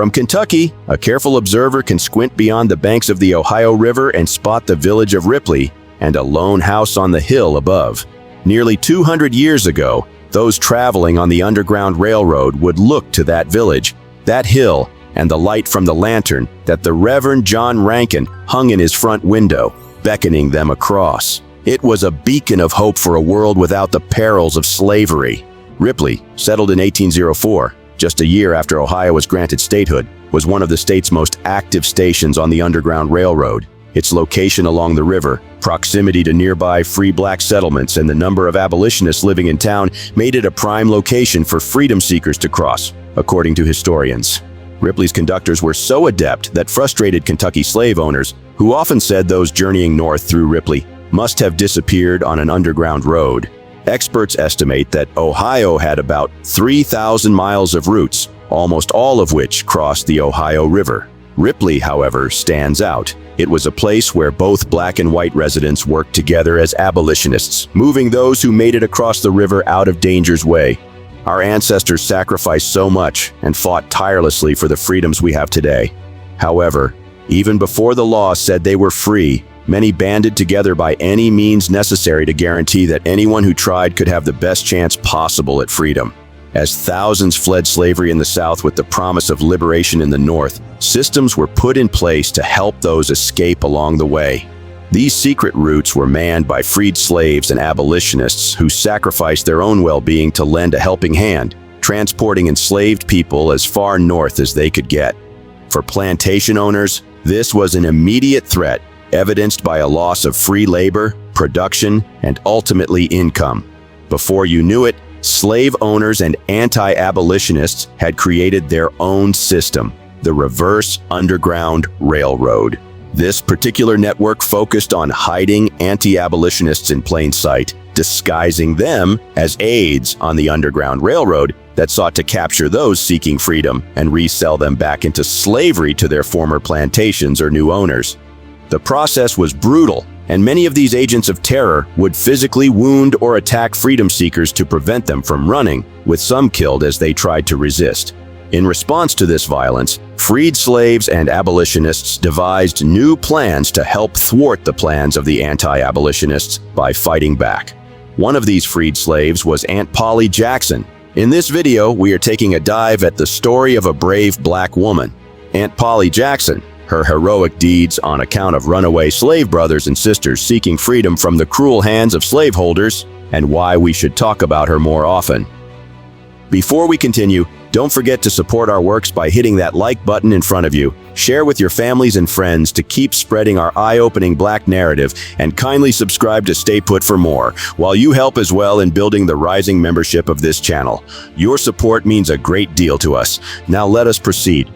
From Kentucky, a careful observer can squint beyond the banks of the Ohio River and spot the village of Ripley and a lone house on the hill above. Nearly 200 years ago, those traveling on the Underground Railroad would look to that village, that hill, and the light from the lantern that the Reverend John Rankin hung in his front window, beckoning them across. It was a beacon of hope for a world without the perils of slavery. Ripley, settled in 1804, just a year after Ohio was granted statehood, was one of the state's most active stations on the Underground Railroad. Its location along the river, proximity to nearby free black settlements, and the number of abolitionists living in town made it a prime location for freedom seekers to cross, according to historians. Ripley's conductors were so adept that frustrated Kentucky slave owners, who often said those journeying north through Ripley must have disappeared on an underground road. Experts estimate that Ohio had about 3,000 miles of routes, almost all of which crossed the Ohio River. Ripley, however, stands out. It was a place where both black and white residents worked together as abolitionists, moving those who made it across the river out of danger's way. Our ancestors sacrificed so much and fought tirelessly for the freedoms we have today. However, even before the law said they were free, many banded together by any means necessary to guarantee that anyone who tried could have the best chance possible at freedom. As thousands fled slavery in the South with the promise of liberation in the North, systems were put in place to help those escape along the way. These secret routes were manned by freed slaves and abolitionists who sacrificed their own well-being to lend a helping hand, transporting enslaved people as far north as they could get. For plantation owners, this was an immediate threat, evidenced by a loss of free labor, production, and ultimately income. Before you knew it, slave owners and anti-abolitionists had created their own system, the Reverse Underground Railroad. This particular network focused on hiding anti-abolitionists in plain sight, disguising them as aides on the Underground Railroad that sought to capture those seeking freedom and resell them back into slavery to their former plantations or new owners. The process was brutal, and many of these agents of terror would physically wound or attack freedom seekers to prevent them from running, with some killed as they tried to resist. In response to this violence, freed slaves and abolitionists devised new plans to help thwart the plans of the anti-abolitionists by fighting back. One of these freed slaves was Aunt Polly Jackson. In this video, we are taking a dive at the story of a brave black woman, Aunt Polly Jackson, her heroic deeds on account of runaway slave brothers and sisters seeking freedom from the cruel hands of slaveholders, and why we should talk about her more often. Before we continue, don't forget to support our works by hitting that like button in front of you, share with your families and friends to keep spreading our eye-opening black narrative, and kindly subscribe to Stay Put for more, while you help as well in building the rising membership of this channel. Your support means a great deal to us. Now let us proceed.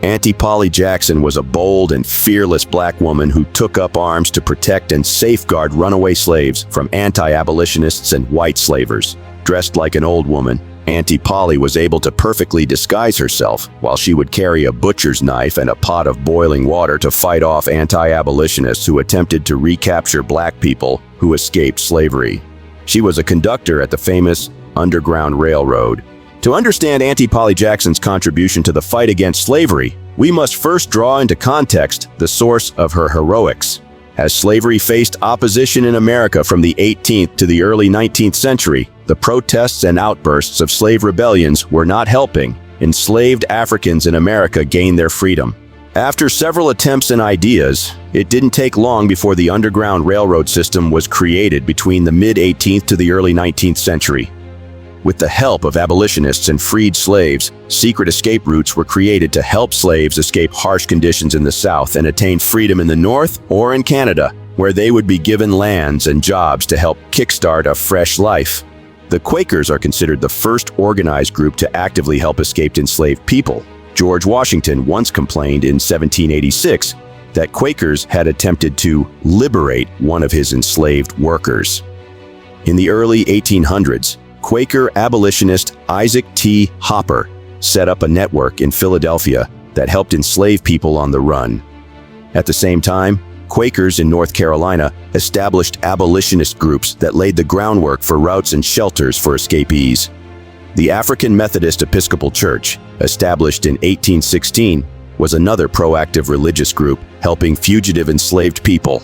Auntie Polly Jackson was a bold and fearless black woman who took up arms to protect and safeguard runaway slaves from anti-abolitionists and white slavers. Dressed like an old woman, Auntie Polly was able to perfectly disguise herself, while she would carry a butcher's knife and a pot of boiling water to fight off anti-abolitionists who attempted to recapture black people who escaped slavery. She was a conductor at the famous Underground Railroad. To understand Auntie Polly Jackson's contribution to the fight against slavery, we must first draw into context the source of her heroics. As slavery faced opposition in America from the 18th to the early 19th century, the protests and outbursts of slave rebellions were not helping enslaved Africans in America gain their freedom. After several attempts and ideas, it didn't take long before the Underground Railroad system was created between the mid-18th to the early 19th century. With the help of abolitionists and freed slaves, secret escape routes were created to help slaves escape harsh conditions in the South and attain freedom in the North or in Canada, where they would be given lands and jobs to help kickstart a fresh life. The Quakers are considered the first organized group to actively help escaped enslaved people. George Washington once complained in 1786 that Quakers had attempted to liberate one of his enslaved workers. In the early 1800s, Quaker abolitionist Isaac T. Hopper set up a network in Philadelphia that helped enslave people on the run. At the same time, Quakers in North Carolina established abolitionist groups that laid the groundwork for routes and shelters for escapees. The African Methodist Episcopal Church, established in 1816, was another proactive religious group helping fugitive enslaved people.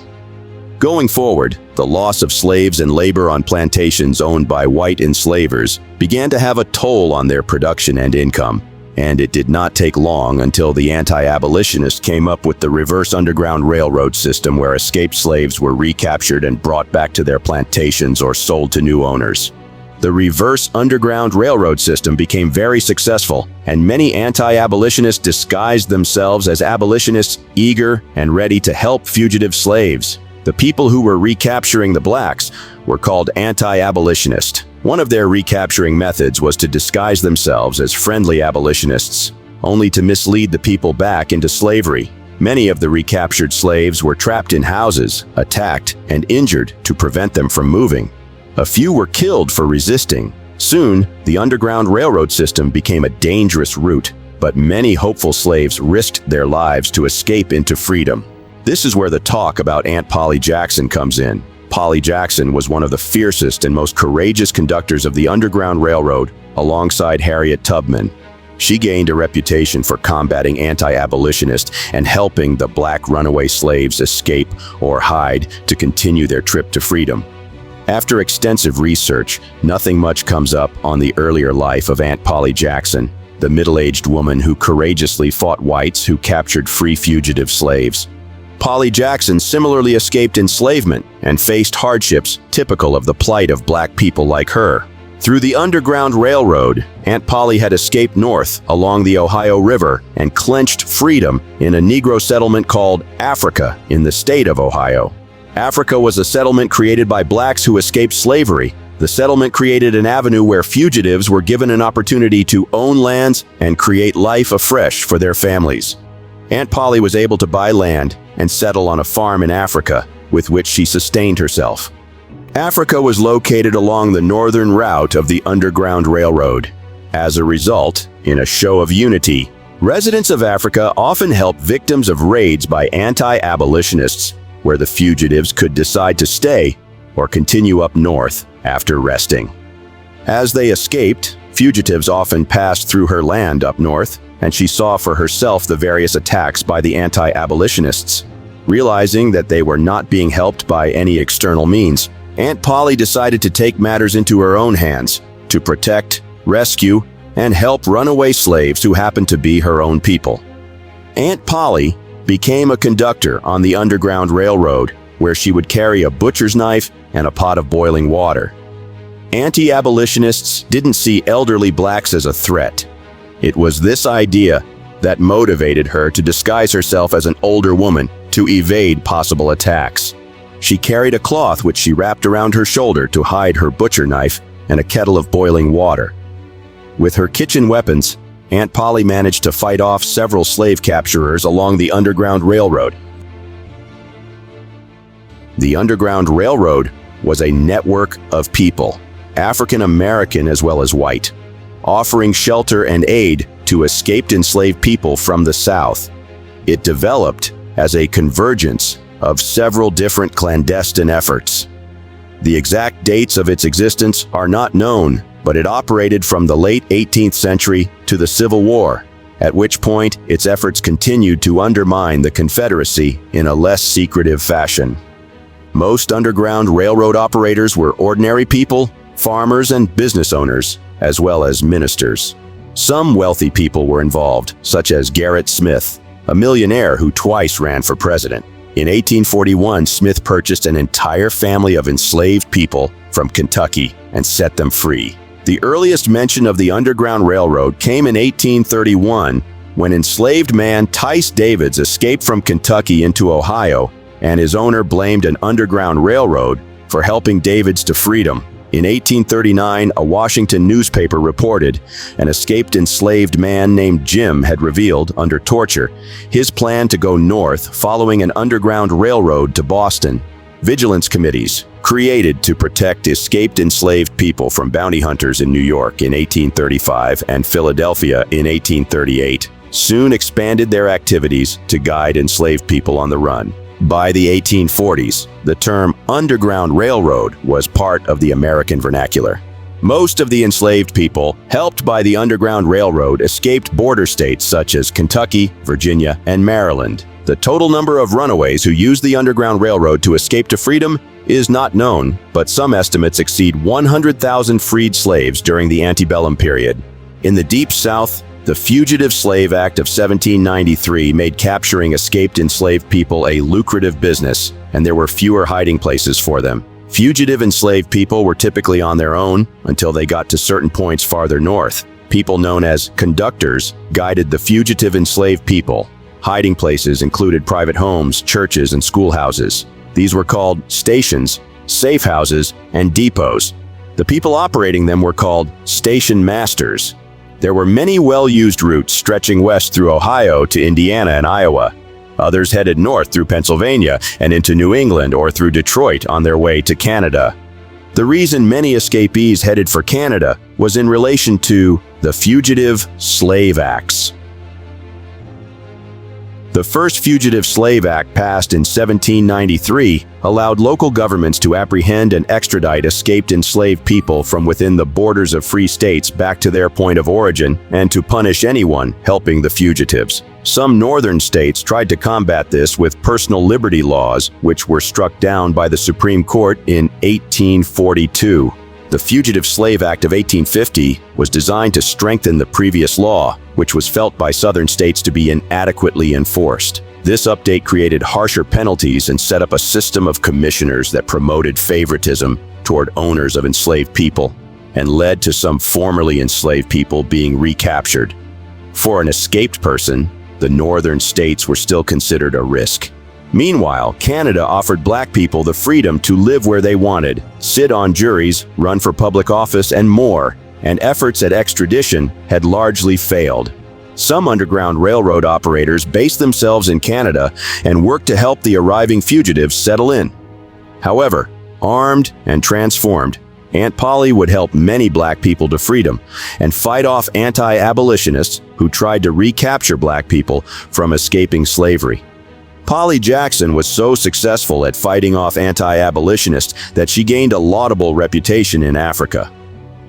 Going forward, the loss of slaves and labor on plantations owned by white enslavers began to have a toll on their production and income, and it did not take long until the anti-abolitionists came up with the reverse Underground Railroad system, where escaped slaves were recaptured and brought back to their plantations or sold to new owners. The reverse Underground Railroad system became very successful, and many anti-abolitionists disguised themselves as abolitionists eager and ready to help fugitive slaves. The people who were recapturing the blacks were called anti-abolitionists. One of their recapturing methods was to disguise themselves as friendly abolitionists, only to mislead the people back into slavery. Many of the recaptured slaves were trapped in houses, attacked, and injured to prevent them from moving. A few were killed for resisting. Soon, the Underground Railroad system became a dangerous route, but many hopeful slaves risked their lives to escape into freedom. This is where the talk about Aunt Polly Jackson comes in. Polly Jackson was one of the fiercest and most courageous conductors of the Underground Railroad, alongside Harriet Tubman. She gained a reputation for combating anti-abolitionists and helping the black runaway slaves escape or hide to continue their trip to freedom. After extensive research, nothing much comes up on the earlier life of Aunt Polly Jackson, the middle-aged woman who courageously fought whites who captured free fugitive slaves. Polly Jackson similarly escaped enslavement and faced hardships typical of the plight of black people like her. Through the Underground Railroad, Aunt Polly had escaped north along the Ohio River and clinched freedom in a Negro settlement called Africa in the state of Ohio. Africa was a settlement created by blacks who escaped slavery. The settlement created an avenue where fugitives were given an opportunity to own lands and create life afresh for their families. Aunt Polly was able to buy land and settle on a farm in Africa, with which she sustained herself. Africa was located along the northern route of the Underground Railroad. As a result, in a show of unity, residents of Africa often helped victims of raids by anti-abolitionists, where the fugitives could decide to stay or continue up north after resting. As they escaped, fugitives often passed through her land up north, and she saw for herself the various attacks by the anti-abolitionists. Realizing that they were not being helped by any external means, Aunt Polly decided to take matters into her own hands, to protect, rescue, and help runaway slaves who happened to be her own people. Aunt Polly became a conductor on the Underground Railroad, where she would carry a butcher's knife and a pot of boiling water. Anti-abolitionists didn't see elderly blacks as a threat. It was this idea that motivated her to disguise herself as an older woman to evade possible attacks. She carried a cloth which she wrapped around her shoulder to hide her butcher knife and a kettle of boiling water. With her kitchen weapons, Aunt Polly managed to fight off several slave capturers along the Underground Railroad. The Underground Railroad was a network of people, African American as well as white, offering shelter and aid to escaped enslaved people from the South. It developed as a convergence of several different clandestine efforts. The exact dates of its existence are not known, but it operated from the late 18th century to the Civil War, at which point its efforts continued to undermine the Confederacy in a less secretive fashion. Most Underground Railroad operators were ordinary people, farmers, and business owners, as well as ministers. Some wealthy people were involved, such as Gerrit Smith, a millionaire who twice ran for president. In 1841, Smith purchased an entire family of enslaved people from Kentucky and set them free. The earliest mention of the Underground Railroad came in 1831, when enslaved man Tice Davids escaped from Kentucky into Ohio, and his owner blamed an Underground Railroad for helping Davids to freedom. In 1839, a Washington newspaper reported an escaped enslaved man named Jim had revealed, under torture, his plan to go north following an Underground Railroad to Boston. Vigilance committees, created to protect escaped enslaved people from bounty hunters in New York in 1835 and Philadelphia in 1838, soon expanded their activities to guide enslaved people on the run. By the 1840s, the term Underground Railroad was part of the American vernacular. Most of the enslaved people, helped by the Underground Railroad, escaped border states such as Kentucky, Virginia, and Maryland. The total number of runaways who used the Underground Railroad to escape to freedom is not known, but some estimates exceed 100,000 freed slaves during the antebellum period. In the Deep South, the Fugitive Slave Act of 1793 made capturing escaped enslaved people a lucrative business, and there were fewer hiding places for them. Fugitive enslaved people were typically on their own until they got to certain points farther north. People known as conductors guided the fugitive enslaved people. Hiding places included private homes, churches, and schoolhouses. These were called stations, safe houses, and depots. The people operating them were called station masters. There were many well-used routes stretching west through Ohio to Indiana and Iowa. Others headed north through Pennsylvania and into New England or through Detroit on their way to Canada. The reason many escapees headed for Canada was in relation to the Fugitive Slave Acts. The first Fugitive Slave Act, passed in 1793, allowed local governments to apprehend and extradite escaped enslaved people from within the borders of free states back to their point of origin and to punish anyone helping the fugitives. Some northern states tried to combat this with personal liberty laws, which were struck down by the Supreme Court in 1842. The Fugitive Slave Act of 1850 was designed to strengthen the previous law, which was felt by southern states to be inadequately enforced. This update created harsher penalties and set up a system of commissioners that promoted favoritism toward owners of enslaved people and led to some formerly enslaved people being recaptured. For an escaped person, the northern states were still considered a risk. Meanwhile, Canada offered black people the freedom to live where they wanted, sit on juries, run for public office, and more, and efforts at extradition had largely failed. Some Underground Railroad operators based themselves in Canada and worked to help the arriving fugitives settle in. However, armed and transformed, Aunt Polly would help many black people to freedom and fight off anti-abolitionists who tried to recapture black people from escaping slavery. Polly Jackson was so successful at fighting off anti-abolitionists that she gained a laudable reputation in Africa.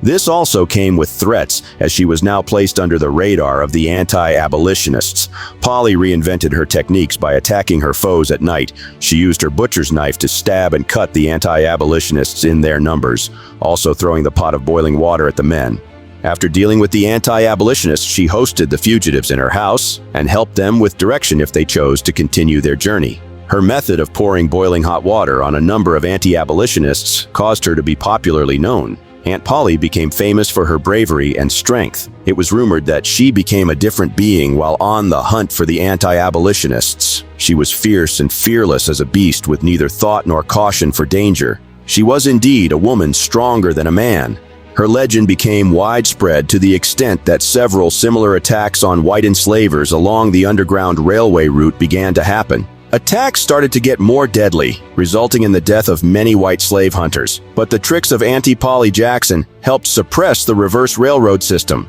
This also came with threats, as she was now placed under the radar of the anti-abolitionists. Polly reinvented her techniques by attacking her foes at night. She used her butcher's knife to stab and cut the anti-abolitionists in their numbers, also throwing the pot of boiling water at the men. After dealing with the anti-abolitionists, she hosted the fugitives in her house and helped them with direction if they chose to continue their journey. Her method of pouring boiling hot water on a number of anti-abolitionists caused her to be popularly known. Aunt Polly became famous for her bravery and strength. It was rumored that she became a different being while on the hunt for the anti-abolitionists. She was fierce and fearless as a beast with neither thought nor caution for danger. She was indeed a woman stronger than a man. Her legend became widespread to the extent that several similar attacks on white enslavers along the Underground Railway route began to happen. Attacks started to get more deadly, resulting in the death of many white slave hunters. But the tricks of Auntie Polly Jackson helped suppress the reverse railroad system.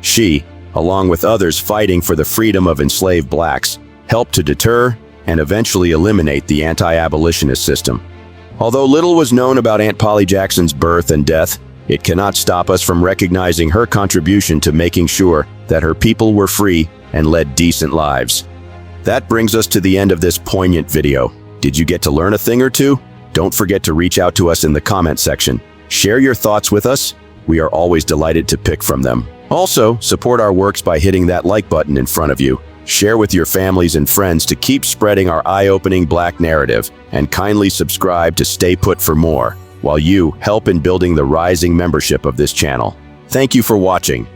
She, along with others fighting for the freedom of enslaved blacks, helped to deter and eventually eliminate the anti-abolitionist system. Although little was known about Aunt Polly Jackson's birth and death, it cannot stop us from recognizing her contribution to making sure that her people were free and led decent lives. That brings us to the end of this poignant video. Did you get to learn a thing or two? Don't forget to reach out to us in the comment section. Share your thoughts with us. We are always delighted to pick from them. Also, support our works by hitting that like button in front of you. Share with your families and friends to keep spreading our eye-opening Black narrative, and kindly subscribe to stay put for more, while you help in building the rising membership of this channel. Thank you for watching.